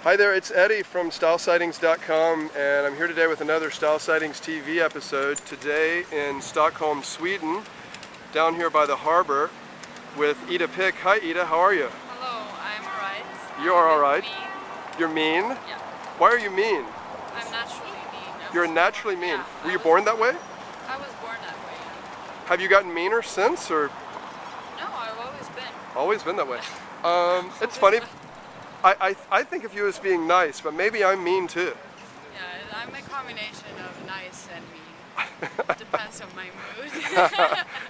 Hi there, it's Eddie from StyleSightings.com, and I'm here today with another Style Sightings TV episode. Today in Stockholm, Sweden, down here by the harbor with Ida Pick. Hi Ida, how are you? Hello, I'm alright. You are alright? Mean. You're mean? Yeah. Why are you mean? I'm naturally mean. You're naturally mean. Yeah, Were you born that way? I was born that way. Yeah. Have you gotten meaner since, or? No, I've always been. Always been that way. It's funny. I think of you as being nice, but maybe I'm mean too. Yeah, I'm a combination of nice and mean. Depends on my mood.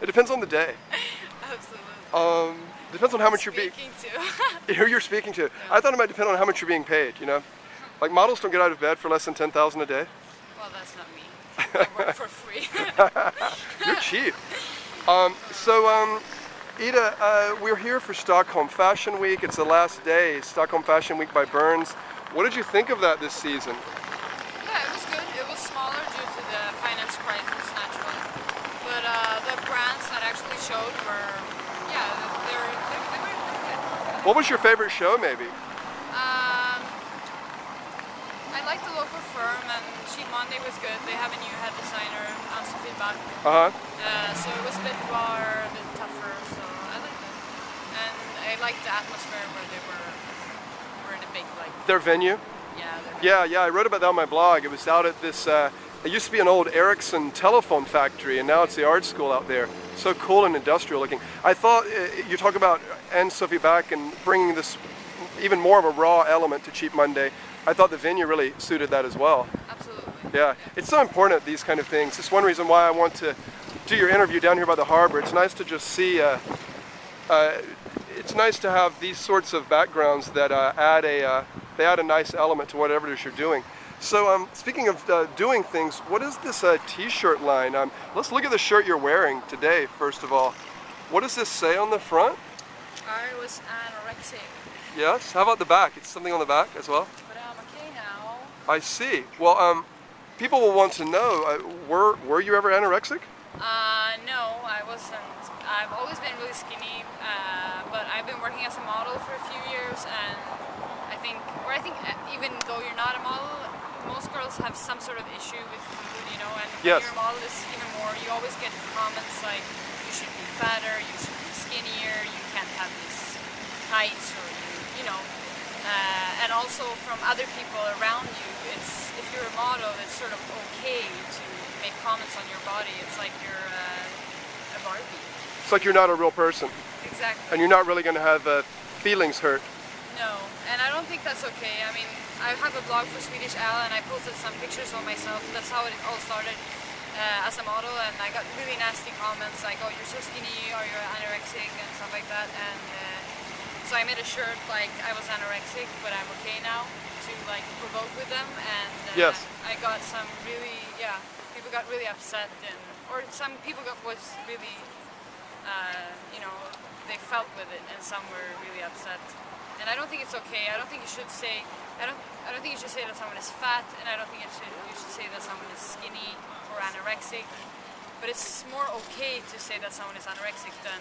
It depends on the day. Absolutely. Depends on how much you're speaking to. Who you're speaking to. Yeah. I thought it might depend on how much you're being paid, you know? Like models don't get out of bed for less than $10,000 a day. Well, that's not me. I work for free. You're cheap. Ida, we're here for Stockholm Fashion Week. It's the last day, Stockholm Fashion Week by Burns. What did you think of that this season? Yeah, it was good. It was smaller due to the finance crisis, naturally. But the brands that actually showed were, yeah, they were good. What was your favorite show, maybe? I liked the local firm, and Cheap Monday was good. They have a new head designer, Sophie Bach. So it was a bit rawer, a bit tougher, so I liked it. And I liked the atmosphere where they were in a big, like... Their venue? Yeah, I wrote about that on my blog. It was out at this, it used to be an old Ericsson telephone factory, and now it's the art school out there. So cool and industrial looking. I thought, you talk about Sophie Bach and bringing this even more of a raw element to Cheap Monday. I thought the venue really suited that as well. Absolutely. Yeah, it's so important, these kind of things. It's one reason why I want to do your interview down here by the harbor. It's nice to just see, it's nice to have these sorts of backgrounds that add a nice element to whatever it is you're doing. So speaking of doing things, what is this t-shirt line? Let's look at the shirt you're wearing today, first of all. What does this say on the front? I was anorexic. Yes, how about the back? It's something on the back as well? But I'm okay now. I see. Well, people will want to know, were you ever anorexic? No, I wasn't. I've always been really skinny, but I've been working as a model for a few years, and I think even though you're not a model, most girls have some sort of issue with food, you know, and when yes. you're a model, it's even more. You always get comments like, you should be fatter, you should be skinnier, you can't have these tights, or you know, and also from other people around you. It's, if you're a model, it's sort of okay to make comments on your body. It's like you're a Barbie. It's like you're not a real person. Exactly. And you're not really going to have feelings hurt. No, and I don't think that's okay. I mean, I have a blog for Swedish Al, and I posted some pictures of myself. That's how it all started as a model, and I got really nasty comments like, oh, you're so skinny, or you're anorexic, and stuff like that. And so I made a shirt like I was anorexic, but I'm okay now, to like provoke with them. And yes. I got some really, people got really upset, or some people was really, you know, they felt with it, and some were really upset. And I don't think it's okay. I don't think you should say, I don't think you should say that someone is fat, and I don't think you should say that someone is skinny or anorexic. But it's more okay to say that someone is anorexic than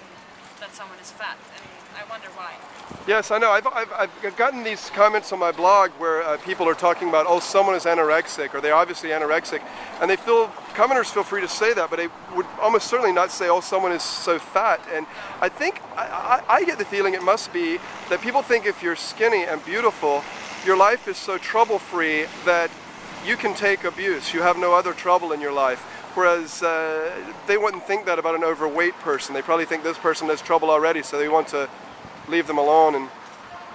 that someone is fat, and I wonder why. Yes, I know. I've gotten these comments on my blog where people are talking about, oh, someone is anorexic, or they're obviously anorexic, and commenters feel free to say that, but they would almost certainly not say, oh, someone is so fat. And I think, I get the feeling it must be that people think if you're skinny and beautiful, your life is so trouble-free that you can take abuse. You have no other trouble in your life. Whereas they wouldn't think that about an overweight person. They probably think this person has trouble already, so they want to leave them alone and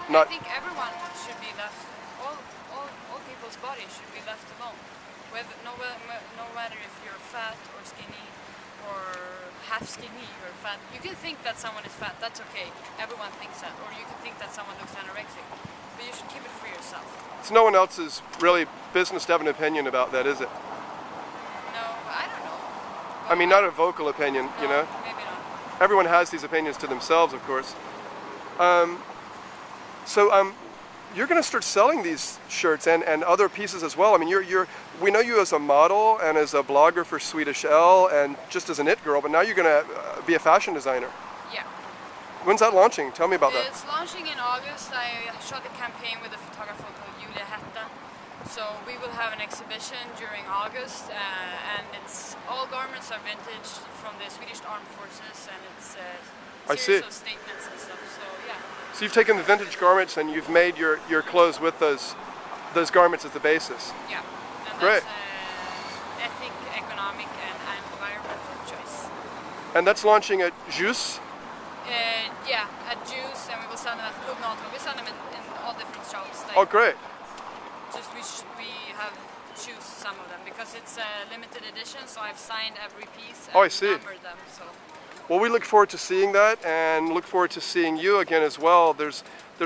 not... I think everyone should be left, all people's bodies should be left alone. No matter if you're fat or skinny or half skinny or fat. You can think that someone is fat, that's okay. Everyone thinks that. Or you can think that someone looks anorexic. But you should keep it for yourself. It's no one else's really business to have an opinion about that, is it? I don't know. I mean, not a vocal opinion, no, you know? Maybe not. Everyone has these opinions to themselves, of course. You're going to start selling these shirts and other pieces as well. I mean, we know you as a model and as a blogger for Swedish Elle and just as an it girl, but now you're going to be a fashion designer. Yeah. When's that launching? Tell me about that. It's launching in August. I shot a campaign with a photographer called Julia Hetta. So we will have an exhibition during August, and it's all garments are vintage from the Swedish Armed Forces, and it's a series of statements and stuff. So yeah. So you've taken the vintage garments and you've made your clothes with those garments as the basis. Yeah. And Great. That's ethic, economic, and environmental choice. And that's launching at Juice? Yeah, at Juice, and we will sell them at Club Nato. We sell them in all different shops. Like, Oh, great. just we have to choose some of them because it's a limited edition, so I've signed every piece and Oh, I see. numbered them. So. Well, we look forward to seeing that and look forward to seeing you again as well. There's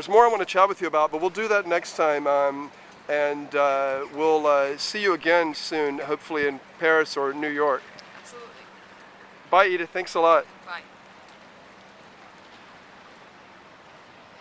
more I want to chat with you about, but we'll do that next time. And we'll see you again soon, hopefully in Paris or New York. Absolutely. Bye, Edith. Thanks a lot.